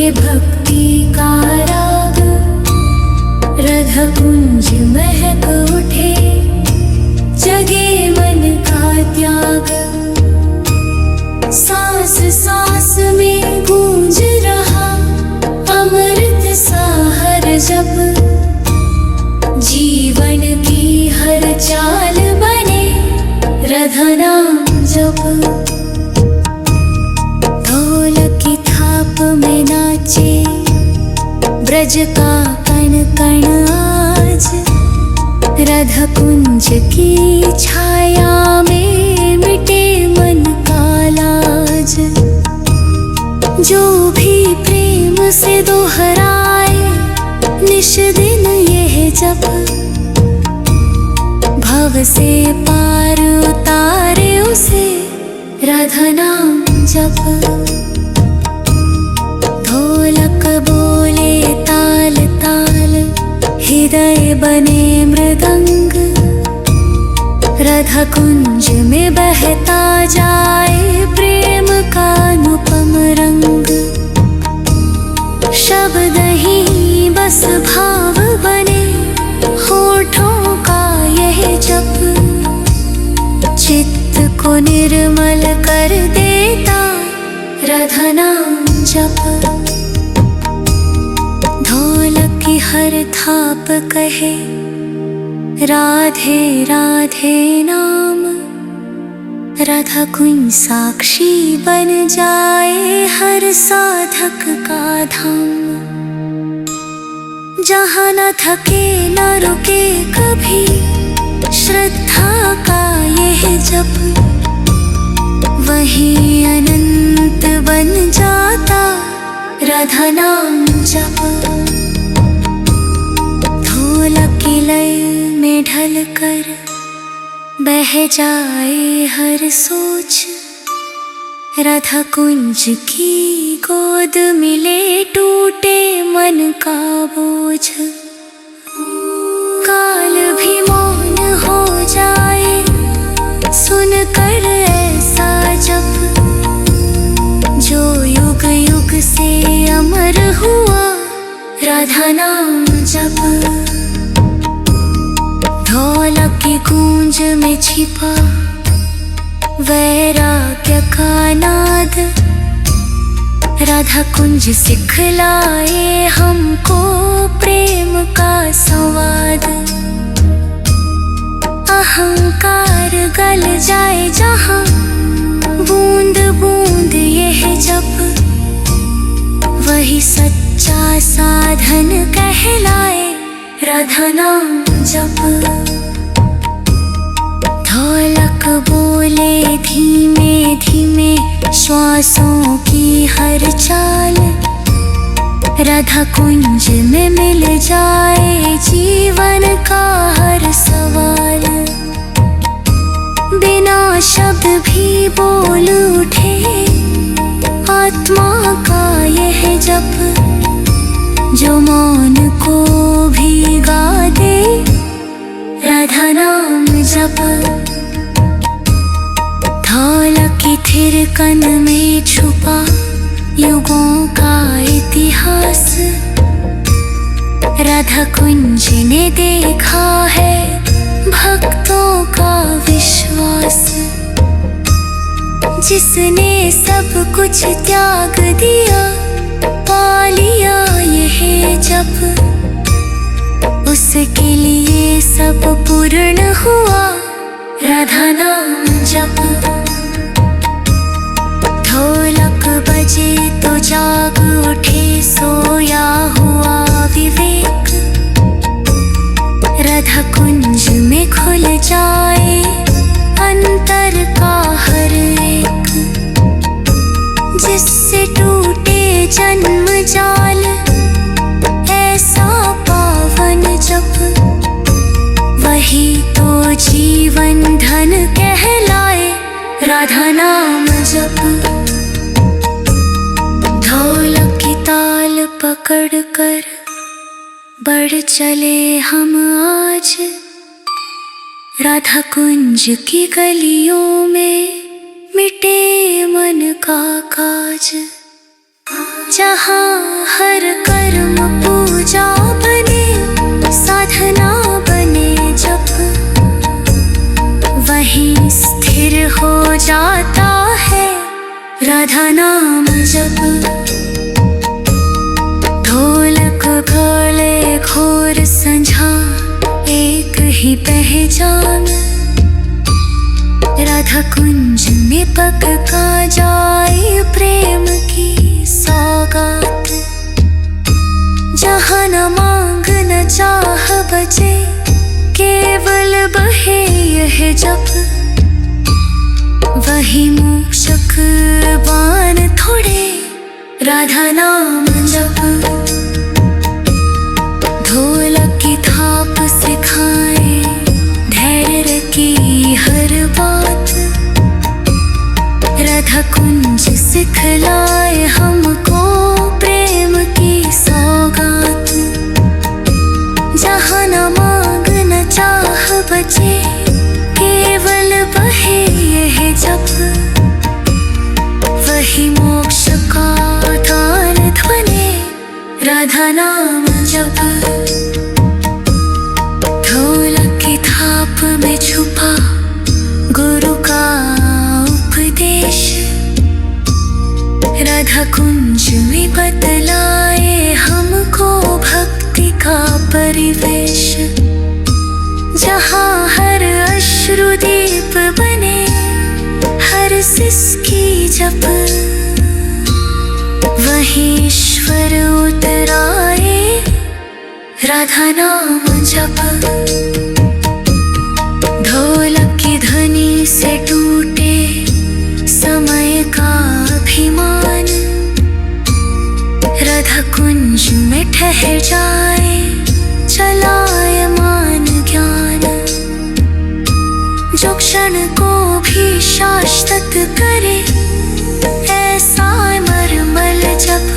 उठे भक्ति का राग, राधा कुंज महक उठे, जगे मन का त्याग। सांस सांस में गूंज रहा अमृत सा हर जप, जीवन की हर चाल बने राधा नाम जप। ढोलक की थाप में नाचे ब्रज का कण कण आज, राधा कुंज की छाया में मिटे मन का लाज। जो भी प्रेम से दोहराए निश दिन यह जप, भव से पार उतारे उसे राधा नाम जप। ढोलक बोले ताल ताल, हृदय बने मृदंग, राधा कुंज में बहता जाए प्रेम का अनुपम रंग। शब्द ही बस भाव बने होठों का यह जप, चित्त को निर्मल कर देता राधा नाम जप। ढोलक की हर थाप कहे राधे राधे नाम, राधा कुंज साक्षी बन जाए हर साधक का धाम। जहाँ न थके न रुके कभी श्रद्धा का यह जप, वहीं अनंत बन जाता राधा नाम जप। ढोलक की लय में ढल कर बह जाए हर सोच, राधा कुंज की गोद मिले टूटे मन का बोझ। काल भी मौन हो जाए सुन कर ऐसा जप, जो युग युग से अमर हुआ राधा नाम जप। ढोलक की गूंज में छिपा वैराग्य का नाद, राधा कुंज सिखलाए हमको प्रेम का संवाद। अहंकार गल जाए जहाँ बूंद बूंद यह जप, वही सच्चा साधन कहलाए राधा नाम जप। ढोलक बोले धीमे धीमे श्वासों की हर चाल, राधा कुंज में मिल जाए जीवन का हर सवाल। बिना शब्द भी बोल उठे आत्मा का यह जप, जो मौन को भी गा दे राधा नाम जप। ढोलक की थिरकन में छुपा युगों का इतिहास, राधा कुंज ने देखा है भक्तों का विश्वास। जिसने सब कुछ त्याग दिया पा लिया यह जप, उसके लिए सब पूर्ण हुआ राधा नाम जप। ढोलक बजे तो जाग उठे सोया हुआ विवेक, राधा कुंज में खुल जाए अंतर का हर एक। जिससे टूटे जन्म जाल ऐसा पावन जप, वही तो जीवन धन कहलाए राधा नाम जप। ढोलक की ताल पकड़ कर बढ़ चले हम आज, राधा कुंज की गलियों में मिटे मन का काज। जहाँ हर कर्म पूजा बने, साधना बने जप, वहीं स्थिर हो जाता है राधा नाम जप। ढोलक गले घोर संझा एक ही पहचान, राधा कुंज में पक का जाए प्रेम की सौगात। जहाँ न मांग न चाह बचे, केवल बहे यह जप, वही मोक्षक बान थोड़े राधा नाम जप। ढोलक की थाप सिखाए धैर्य की हर बात, राधा कुंज सिखलाए हमको प्रेम की सौगात। जहाँ न मांग न चाह बचे, केवल बहे यह जप, वही मोक्ष का दान ध्वनि राधा नाम जप। ढोलक की थाप में छुपा गुरु का उपदेश, राधा कुंज में बतलाए हमको भक्ति का परिवेश। जहाँ हर अश्रुदीप बने, हर सिसकी जप, वहीं ईश्वर उतराए राधा नाम जप। ढोलक की ध्वनि से टूटे समय का अभिमान, राधा कुंज में ठहर जाए चलायमान ज्ञान। जो क्षण को भी शाश्वत करे, ऐसा मरमल जप,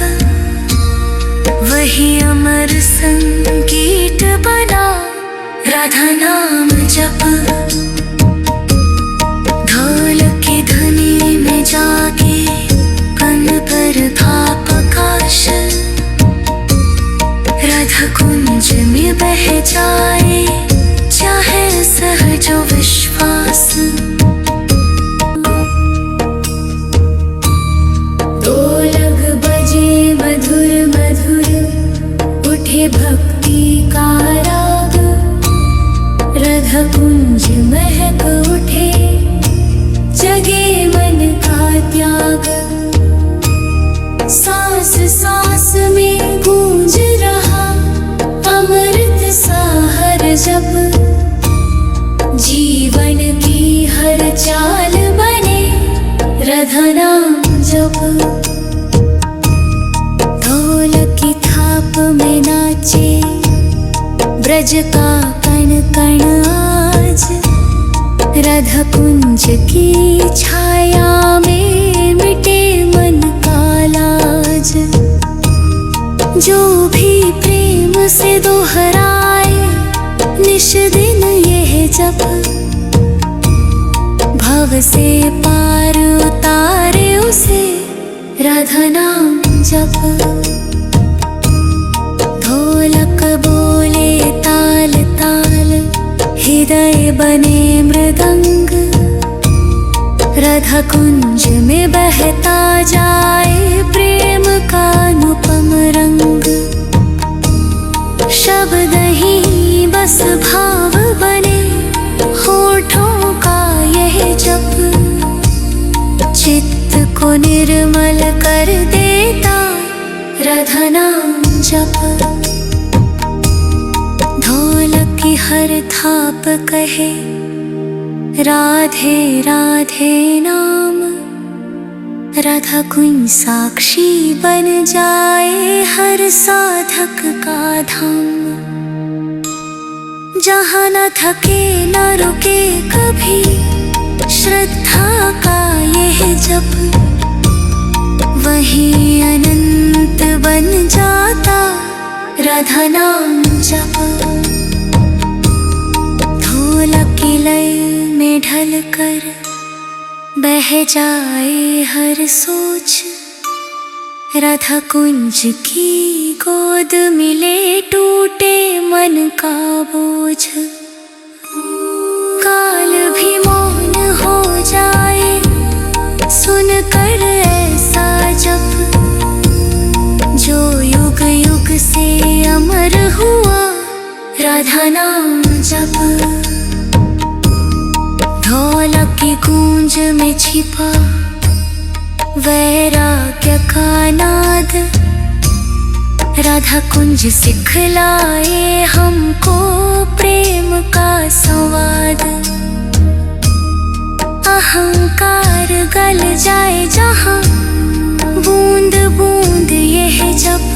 वही अमर संगीत बना राधा नाम जप। ढोलक की ध्वनि में जाके कन पर था प्रकाश, राधा कुंज में बह जाए चाहे सहज विश्वास। ढोलक बजे मधुर मधुर, उठे भक्ति का राग, राधा कुंज महक उठे जगे मन का त्याग। सांस सांस में गूंज रहा अमृत सा हर जप, जीवन की हर चाल बने राधा नाम जप। ढोलक की थाप में नाचे ब्रज का कण कण आज, राधा कुंज की छाया में मिटे मन का लाज। जो भी प्रेम से दोहराए निश दिन यह जप, भव से पार उतारे उसे राधा नाम जप। ढोलक बोले ताल ताल, हृदय बने मृदंग, राधा कुंज में बहता जाए प्रेम का अनुपम रंग। शब्द ही बस भाव बने होठों का यह जप, चित्त को निर्मल कर देता राधा नाम जप। ढोलक की हर थाप कहे राधे राधे नाम, राधा कुंज साक्षी बन जाए हर साधक का धाम। जहाँ न थके न रुके कभी, श्रद्धा का यह जप, वही अनंत बन जाता राधा नाम जप। ढोलक की लय में ढल कर बह जाए हर सोच, राधा कुंज की गोद मिले टूटे मन का बोझ, काल भी मौन हो जाए सुनकर ऐसा जप, जो युग युग से अमर हुआ राधा नाम जप। ढोलक की गूंज में छिपा वैराग्य का नाद, राधा कुंज सिखलाए हमको प्रेम का संवाद। अहंकार गल जाए जहाँ बूंद बूंद यह जप,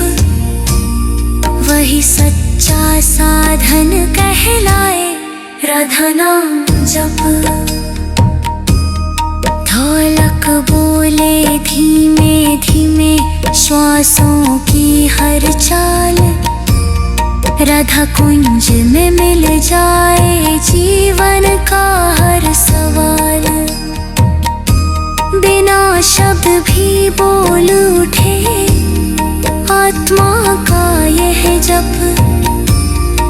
वही सच्चा साधन कहलाए राधा नाम जप। ढोलक बोले धीमे धीमे श्वासों की हर चाल, राधा कुंज में मिल जाए जीवन का हर सवाल। बिना शब्द भी बोल उठे आत्मा का यह जप,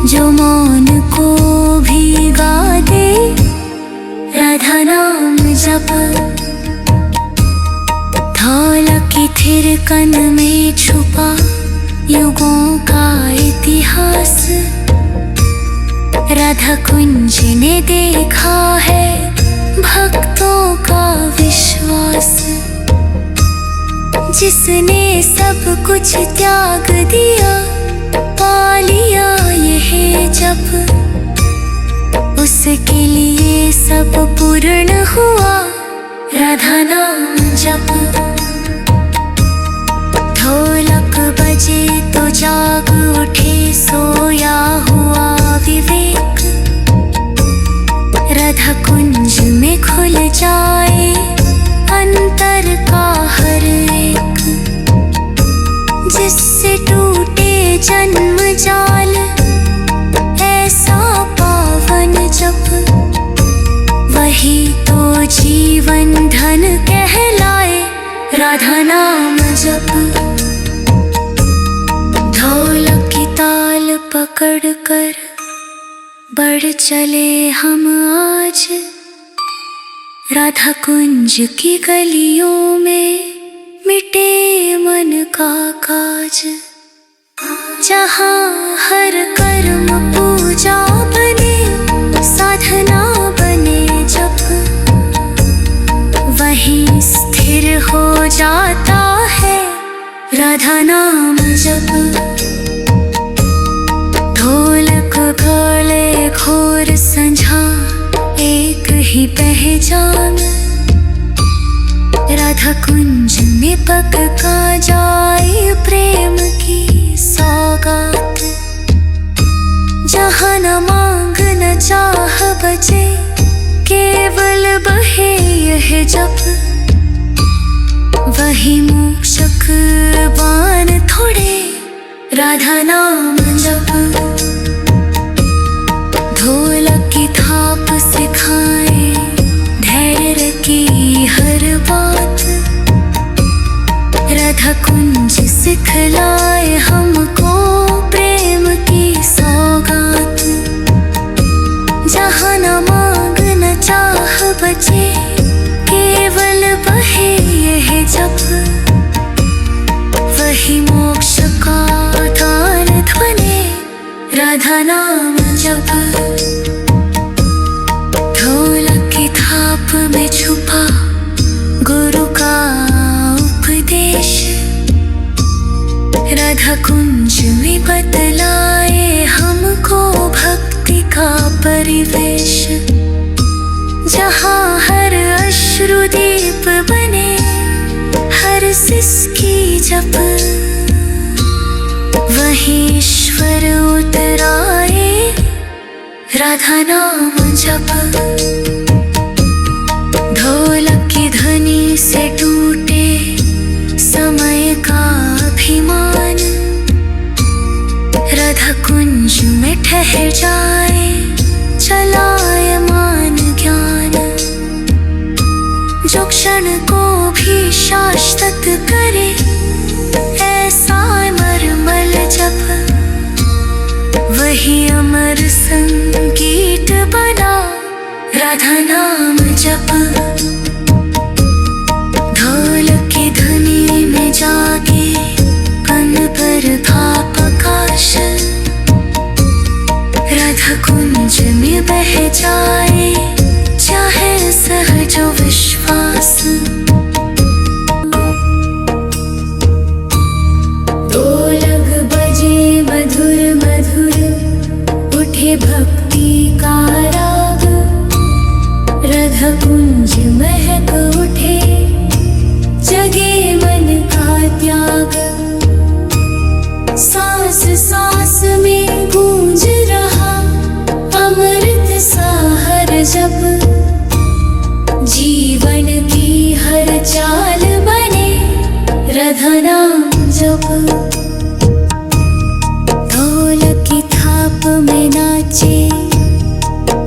जो मौन को भी गा दे राधा नाम जप। ढोलक की थिरकन में छुपा युगों का इतिहास, राधा कुंज ने देखा है भक्तों का विश्वास। जिसने सब कुछ त्याग दिया पा लिया यह जप, उसके लिए सब पूर्ण हुआ राधा नाम जप। ढोलक बजे तो जाग उठे सोया हुआ विवेक, राधा कुंज में खुल जाए अंतर का हर एक। जिससे टूटे जन्म जाल ऐसा पावन जप, वही तो जीवन धन कहलाए राधा नाम जप। ढोलक की ताल पकड़ कर बढ़ चले हम आज, राधा कुंज की गलियों में मिटे मन का काज। जहाँ हर कर्म पूजा बने साधना बने जप, वहीं स्थिर हो जाता है राधा नाम जप। ढोलक गले घोर संझा एक ही पहचान, राधा कुंज में पक का जाए प्रेम की सौगात। जहाँ न मांग न चाह बचे केवल बहे यह जप, वही मोक्षक बान थोड़े राधा नाम जप। ढोलक की थाप सिखाए धैर्य की हर बात, राधा कुंज सिखलाए हमको प्रेम की सौगात। जहाँ न मांग न चाह बचे केवल बहे यह जप, वही मोक्ष का दान ध्वनि राधा नाम जप। ढोलक की थाप में छुपा गुरु का उपदेश, राधा कुंज में बतलाए हमको भक्ति का परिवेश। जहाँ हर अश्रुदीप बने हर सिसकी जप, वही ईश्वर उतराए राधा नाम जप। ढोलक की ध्वनि से टूटे समय का अभिमान, राधा कुंज में ठहर जाए चलायमान ज्ञान। जो क्षण को भी शाश्वत करे भी अमर संगीत बना, राधा नाम जप। ढोलक की धुनी में जागे कन पर भाप आकाश, राधा कुंज में बह जाए चाहे सहज विश्वास। ढोलक बजे मधुर मधुर, उठे भक्ति का राग, राधा कुंज महक उठे जगे मन का त्याग। सांस सांस में गूंज रहा अमृत सा हर जप, जीवन की हर चाल बने राधा नाम जप। ढोलक की थाप में नाचे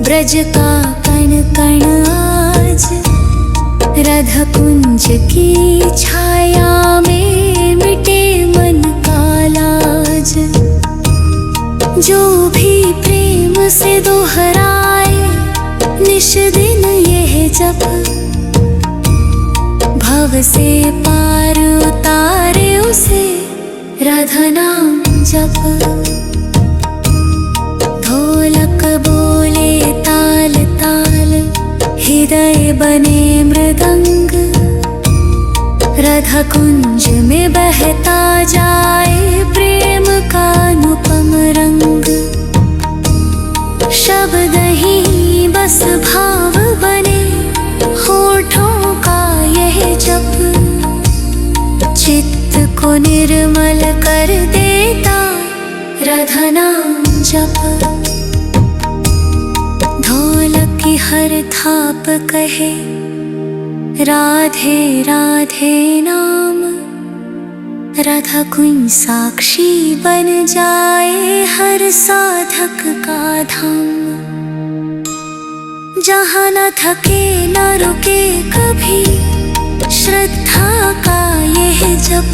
ब्रज का कण कण आज, राधा कुंज की छाया में मिटे मन का लाज। जो भी प्रेम से दोहराए निश दिन यह जप, भव से पार उतारे उसे राधा नाम जप। ढोलक बोले ताल ताल, हृदय बने मृदंग, राधा कुंज में बहता जाए प्रेम का अनुपम रंग। शब्द ही बस भाव बने होठों का यह जप, चित्त को निर्मल कर देता राधा नाम जप। ढोलक की हर थाप कहे राधे राधे नाम, राधा कुंज साक्षी बन जाए हर साधक का धाम। जहाँ न थके न रुके कभी श्रद्धा का यह जप,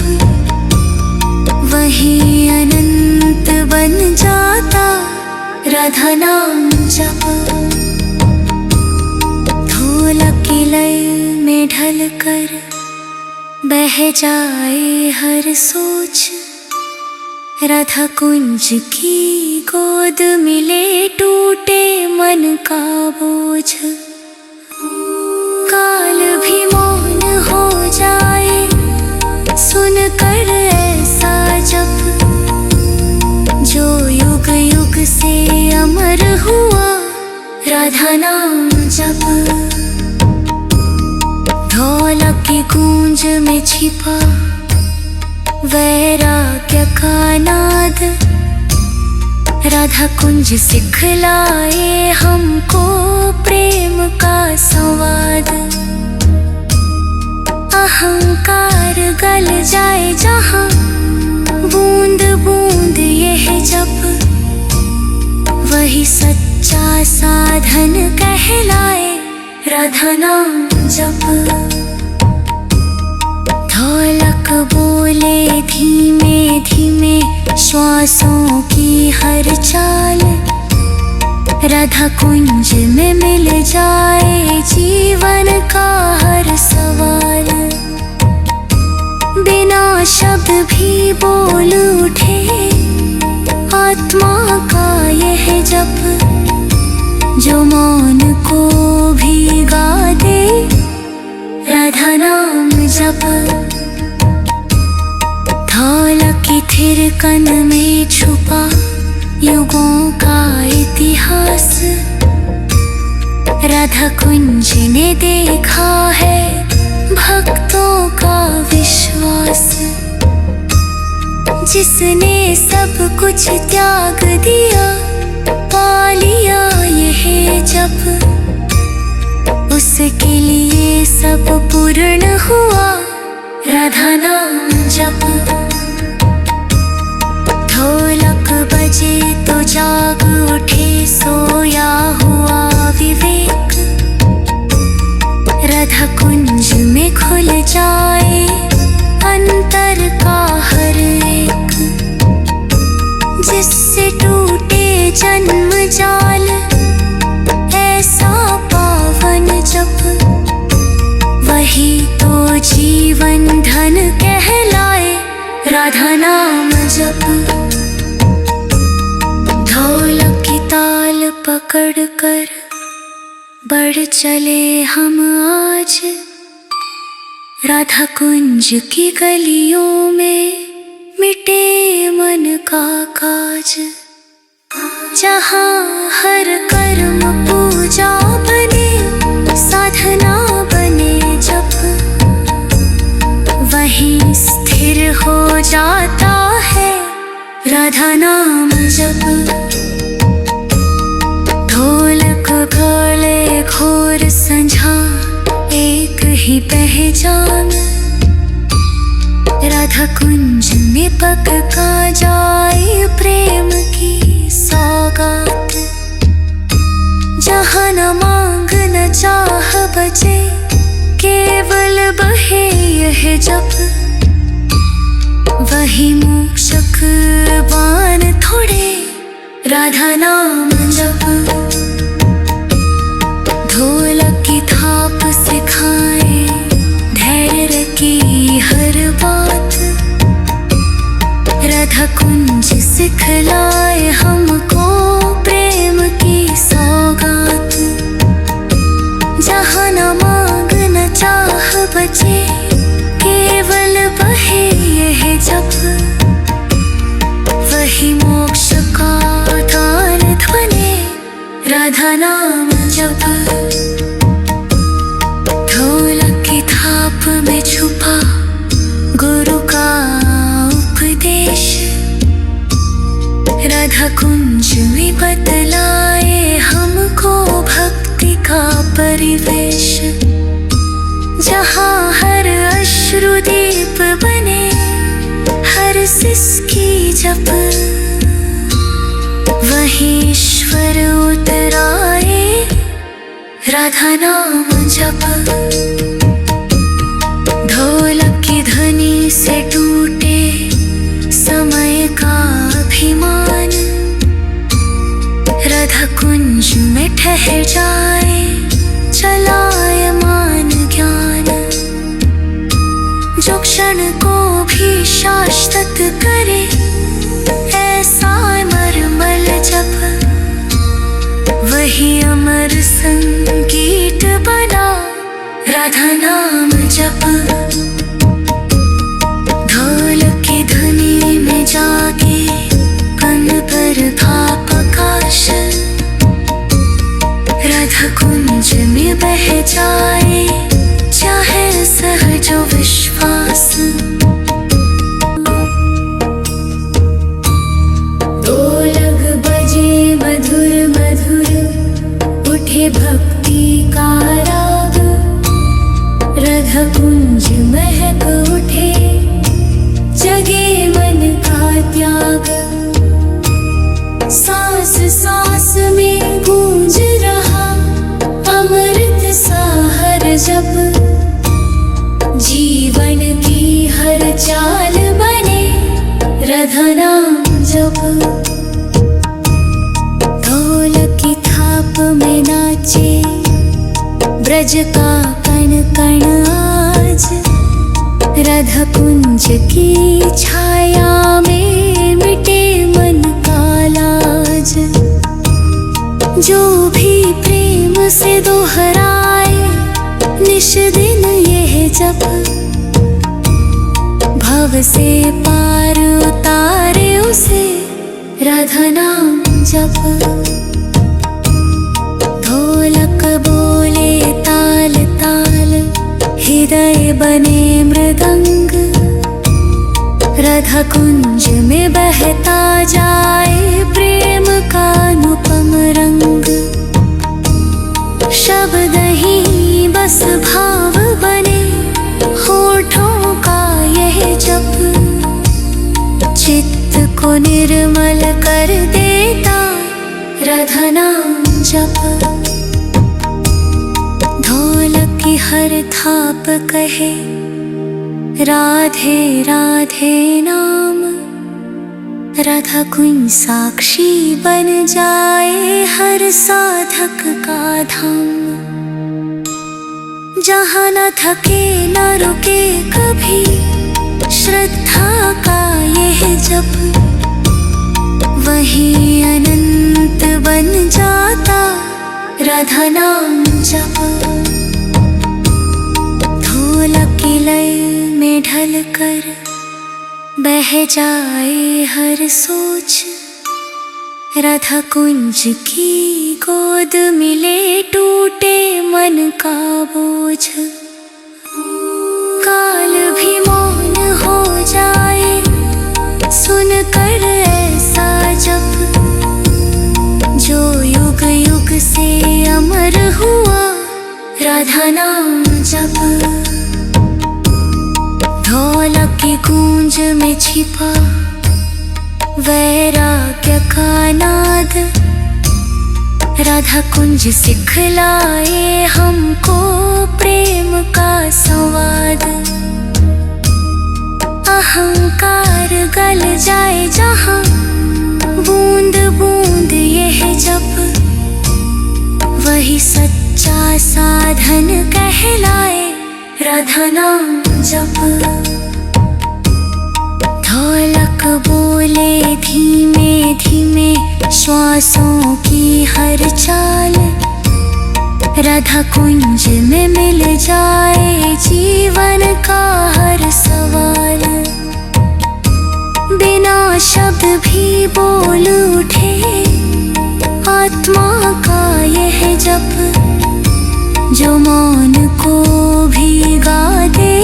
वहीं अनंत बन जाता राधा नाम जप। ढोलक की लय में ढल कर बह जाए हर सोच, राधा कुंज की गोद मिले टूटे मन का बोझ। काल भी मौन हो जाए सुन कर ऐसा जप, जो युग युग से अमर हुआ राधा नाम जप। ढोलक की गूंज में छिपा वैराग्य का नाद, राधा कुंज सिखलाए हमको प्रेम का संवाद। अहंकार गल जाए जहाँ बूंद बूंद यह जप, वही सच्चा साधन कहलाए राधा नाम जप। ढोलक बोले धीमे धीमे श्वासों की हर चाल, राधा कुंज में मिल जाए जीवन का हर सवाल। बिना शब्द भी बोल उठे आत्मा का यह जप, जो मौन को भी गा दे राधा नाम जप। ढोलक की थिरकन में छुपा युगों का इतिहास, राधा कुंज ने देखा है भक्तों का विश्वास। जिसने सब कुछ त्याग दिया पा लिया यह जप, उसके लिए सब पूर्ण हुआ राधा नाम जप। ढोलक बजे तो जाग उठे सोया हुआ विवेक, राधा कुंज में खुल जाए अंतर का हर एक। जिससे टूटे पकड़ कर बढ़ चले हम आज राधा कुंज की गलियों में, मिटे मन का काज। जहाँ हर कर्म पूजा बने, साधना बने जप, वहीं स्थिर हो जाता है राधा नाम जप। ढोलक गले घोर संझा एक ही पहचान, राधा कुंज में पक का जाए प्रेम की सौगात। जहाँ न मांग न चाह बचे, केवल बहे यह जप, वही मोक्षक बान थोड़े राधा नाम जप। ढोलक की थाप सिखाए धैर्य की हर बात, राधा कुंज सिखलाए हमको प्रेम की सौगात। जहाँ न मांग न चाह बचे, केवल बहे यह जप, वही मोक्ष का दान ध्वनि राधा नाम जप। ढोलक की थाप में छुपा गुरु का उपदेश, राधा कुंज में बतलाए हमको भक्ति का परिवेश। जहाँ हर अश्रुदीप बने, हर सिसकी जप, वहीं ईश्वर उतराए राधा नाम जप। ढोलक की ध्वनि से टूटे समय का अभिमान, राधा कुंज में ठहर जाए चलायमान ज्ञान। जो क्षण को भी शाश्वत करे, ऐसा मरमल जप, वही अमर संगीत बना राधा नाम जप। ढोलक की ध्वनि में जागे कन पर था प्रकाश, राधा कुंज में बह जाए चाहे सहज विश्वास। ढोलक बजे मधुर मधुर, उठे भक्ति का राग, राधा कुंज महक उठे जगे मन का त्याग। सांस सांस में गूंज रहा अमृत सा हर जप, जीवन की हर चाल बने राधा नाम जप। ढोलक की थाप में नाचे ब्रज का कण कण आज, राधा कुंज की छाया में मिटे मन का लाज। जो भी प्रेम से दोहराए निश दिन यह जप, भव से पार उतारे उसे राधा नाम जप। ढोलक बोले ताल ताल, हृदय बने मृदंग, राधा कुंज में बहता जाए प्रेम का अनुपम रंग। शब्द ही बस भाव बने होठों का यह जप, चित्त को निर्मल कर देता राधा नाम जप। ढोलक की हर थाप कहे राधे राधे नाम, राधा कुंज साक्षी बन जाए हर साधक का धाम। जहाँ न थके न रुके कभी, श्रद्धा का यह जप, वहीं अनंत अमृत बन जाता राधा नाम जप। ढोलक की लय में ढल कर बह जाए हर सोच, राधा कुंज की गोद मिले टूटे मन का बोझ। काल भी मौन हो जाए सुन कर ऐसा जप, जो युग युग से अमर हुआ राधा नाम जप। ढोलक की गूंज में छिपा वैराग्य का नाद, राधा कुंज सिखलाए हमको प्रेम का संवाद। अहंकार गल जाए जहाँ बूंद बूंद यह जप, वही सच्चा साधन कहलाए राधा नाम जप। ढोलक बोले धीमे धीमे श्वासों की हर चाल, राधा कुंज में मिल जाए जीवन का हर सवाल। बिना शब्द भी बोल उठे आत्मा का यह जप, जो मौन को भी गा दे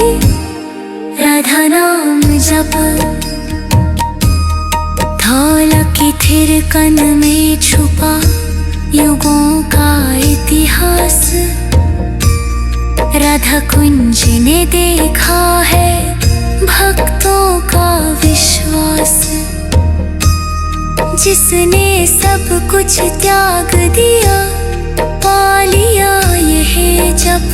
राधा नाम जप। ढोलक की थिरकन में छुपा युगों का इतिहास, राधा कुंज ने देखा है भक्तों का विश्वास। जिसने सब कुछ त्याग दिया पा लिया यह जप,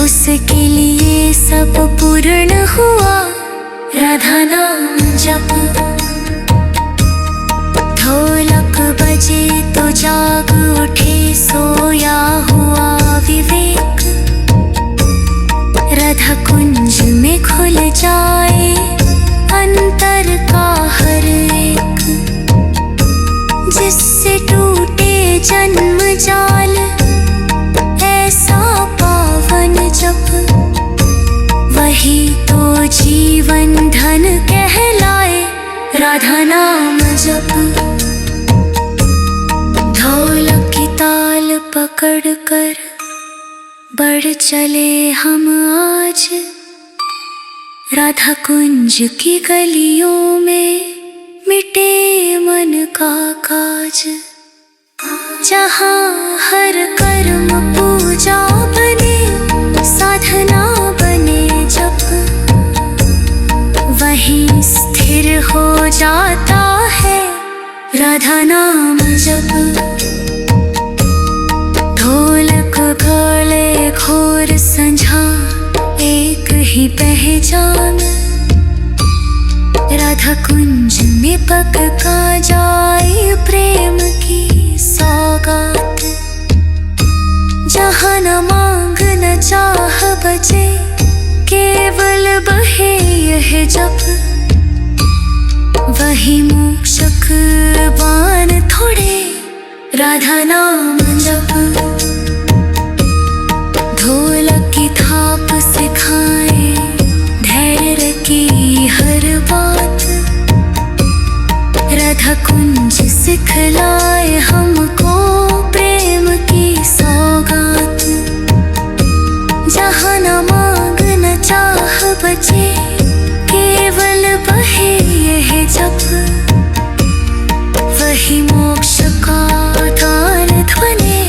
उसके लिए सब पूर्ण हुआ राधा नाम जप। ढोलक बजे तो जाग उठे सोया हुआ विवेक, राधा कुंज में खुल जाए अंतर का हर एक। जिससे टूटे जन्म जाल ऐसा पावन जप, वही तो जीवन धन कहलाए राधा नाम जप। ढोलक की ताल पकड़ कर बढ़ चले हम आज, राधा कुंज की गलियों में मिटे मन का काज। जहाँ हर कर्म पूजा बने साधना बने जप, वहीं स्थिर हो जाता है राधा नाम जप। ढोलक गले घोर संझा एक ही पहचान, राधा कुंज में पक का जाए प्रेम की सौगात। जहाँ न मांग न चाह बचे केवल बहे यह जप, वही मोक्षक बान थोड़े राधा नाम जप। ढोलक की थाप सिखाए धैर्य की हर बात, राधा कुंज सिखलाए हमको प्रेम की सौगात। जहाँ न मांग न चाह बचे केवल बहे यह जप, वही मोक्ष का द्वार ध्वनि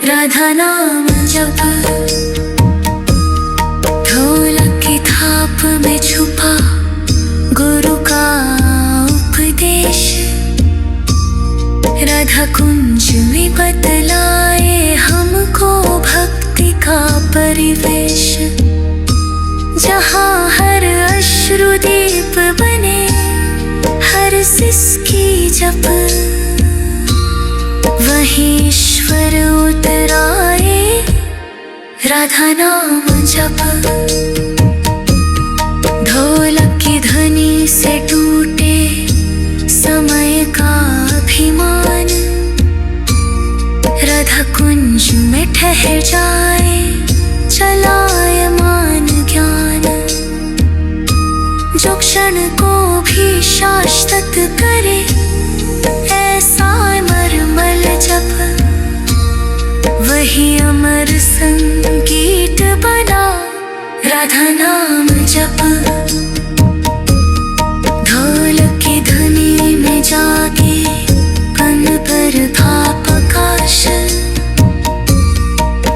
राधा नाम जप। ढोलक की थाप में छुपा गुरु का उपदेश, राधा कुंज में बतलाए हमको भक्ति का परिवेश। जहाँ हर अश्रुदीप बने हर सिसकी जप, वही ईश्वर उतराए राधा नाम जप। ढोलक की ध्वनि से टूटे समय का अभिमान, भक्त करे ऐसा मरमल जप, वही अमर संगीत बना राधा नाम जप। ढोल की धुनी में जाके कन पर था प्रकाश,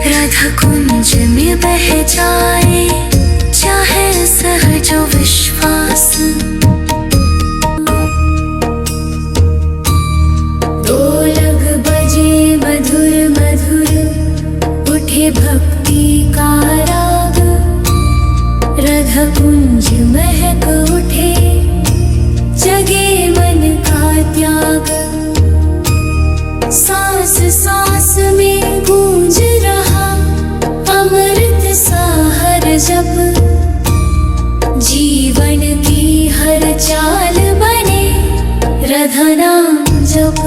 राधा कुंज में बह जाए चाहे सहज विश्वास। ढोलक बजे मधुर मधुर, उठे भक्ति का राग, राधा कुंज महक उठे जगे मन का त्याग। सांस सांस में गूंज रहा अमृत सा हर जप, जीवन की हर चाल बने राधा नाम जप।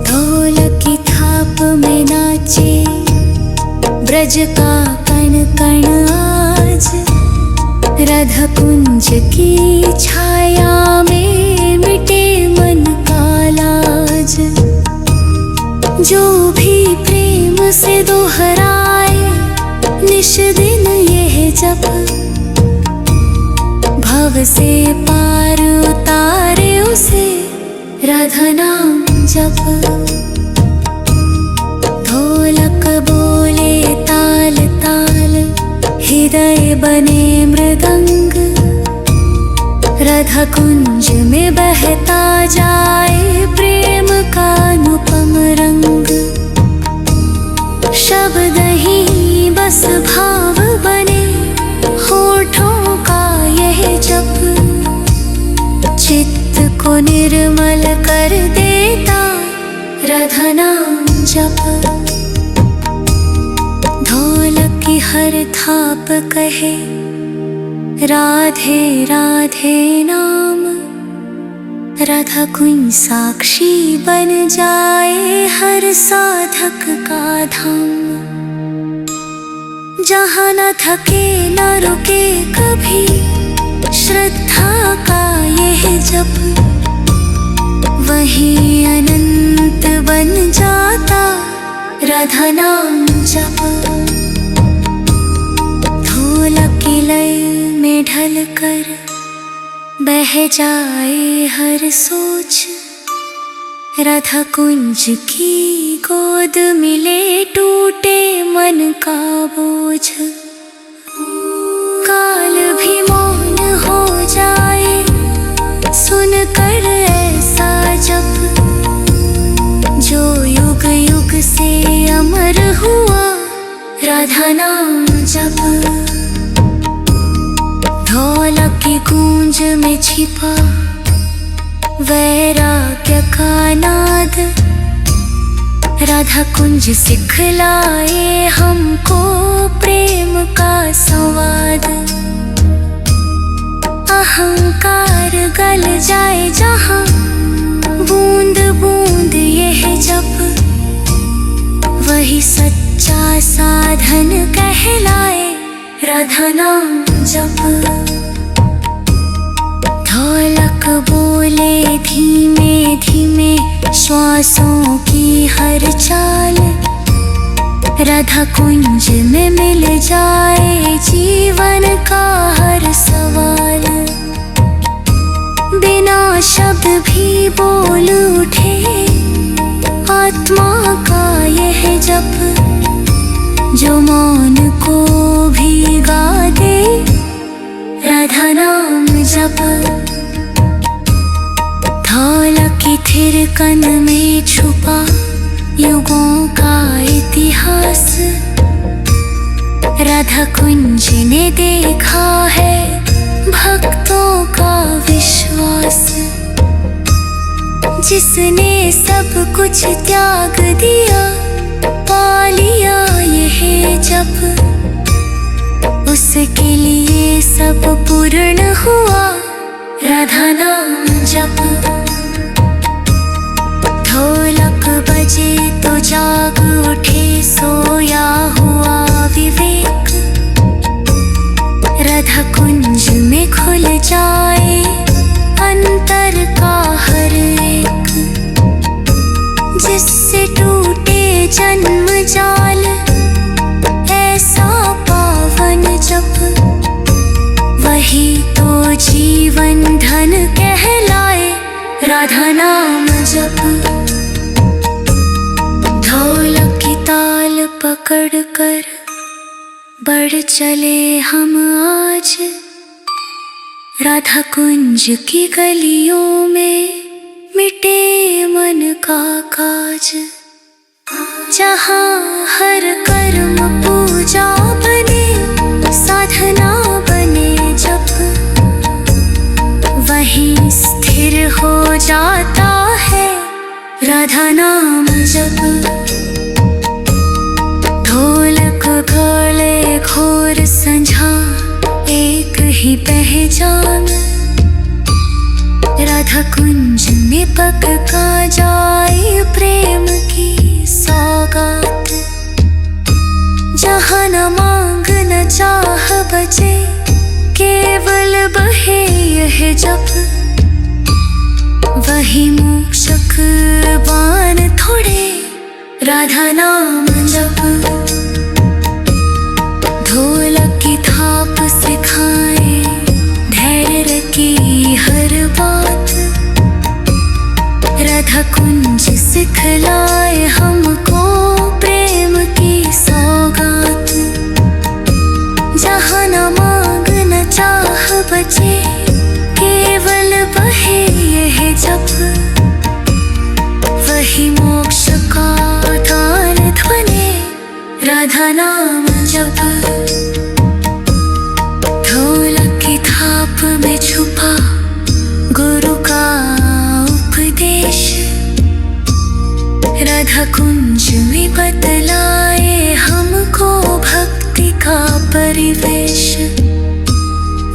ढोलक की थाप में नाचे ब्रज का कण कण आज, राधा कुंज की छाया में मिटे मन का लाज। जो भी प्रेम से दोहराए निश दिन यह जप, भव से पार उतारे उसे राधा नाम जप। ढोलक बोले ताल ताल, हृदय बने मृदंग, राधा कुंज में बहता जाए प्रेम का अनुपम रंग। शब्द ही बस भाव बने होठों का यह जप, चित्त को निर्मल कर देता राधा नाम जप। ढोलक की हर थाप कहे राधे राधे नाम, राधा कुंज साक्षी बन जाए हर साधक का धाम। जहाँ न थके न रुके कभी श्रद्धा का यह जप, वही अनंत बन जाता राधा नाम जप। ढोलक की लय में ढल कर बह जाए हर सोच, राधा कुंज की गोद मिले टूटे मन का बोझ। काल भी मौन हो जाए सुनकर ऐसा जप, जो युग युग से अमर हुआ राधा नाम जप। ढोलक की गूंज में छिपा वैराग्य का नाद, राधा कुंज सिखलाए हमको प्रेम का संवाद। अहंकार गल जाए जहाँ बूंद बूंद यह जप, वही सच्चा साधन कहलाए राधा नाम जप। ढोलक बोले धीमे धीमे श्वासों की हर चाल, राधा कुंज में मिल जाए जीवन का हर सवाल। बिना शब्द भी बोल उठे आत्मा का यह जप, जो मौन को भी गा दे राधा नाम जप। ढोलक की थिरकन में छुपा युगों का इतिहास, राधा कुंज ने देखा है भक्तों का विश्वास। जिसने सब कुछ त्याग दिया पा लिया यह जप, उसके लिए सब पूर्ण हुआ राधा नाम जप। ढोलक बजे तो जाग उठे सोया हुआ विवेक, राधा कुंज में खुल जाए राधा नाम जप। ढोलक की ताल पकड़ कर बढ़ चले हम आज राधा कुंज की गलियों में, मिटे मन का काज। जहाँ हर कर्म पूजा बने, साधना बने जप, वहीं स्थिर हो जाता है राधा नाम जप। ढोलक गले घोर संझा एक ही पहचान, राधा कुंज में पक का जाए प्रेम की सौगात। जहाँ न मांग न चाह बचे, केवल बहे यह जप, वही मोक्षक बान थोड़े राधा नाम जप। ढोलक की थाप सिखाए धैर्य की हर बात, राधा कुंज सिखलाए हमको प्रेम की सौगात। जहाँ न मांग न चाह बचे, केवल बहे यह जप, वही मोक्ष का दान ध्वनि राधा नाम जप। ढोलक की थाप में छुपा गुरु का उपदेश, राधा कुंज में बतलाए हमको भक्ति का परिवेश।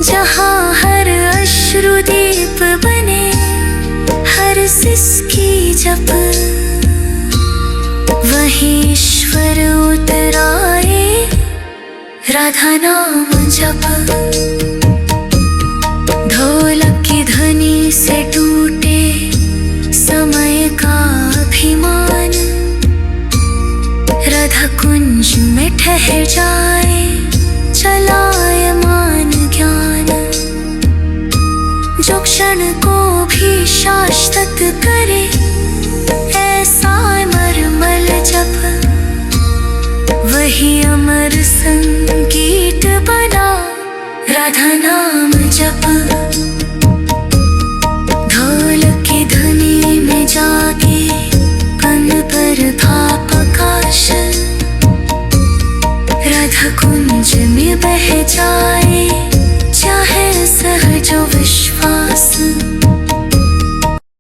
जहाँ हर अश्रुदीप बने, हर सिसकी जप, वहीं ईश्वर उतराए राधा नाम जप। ढोलक की ध्वनि से टूटे समय का अभिमान, राधा कुंज में ठहर जाए चलायमान ज्ञान। जो क्षण को भी शाश्वत करे, ऐसा मरमल जप, वही अमर संगीत बना राधा नाम जप।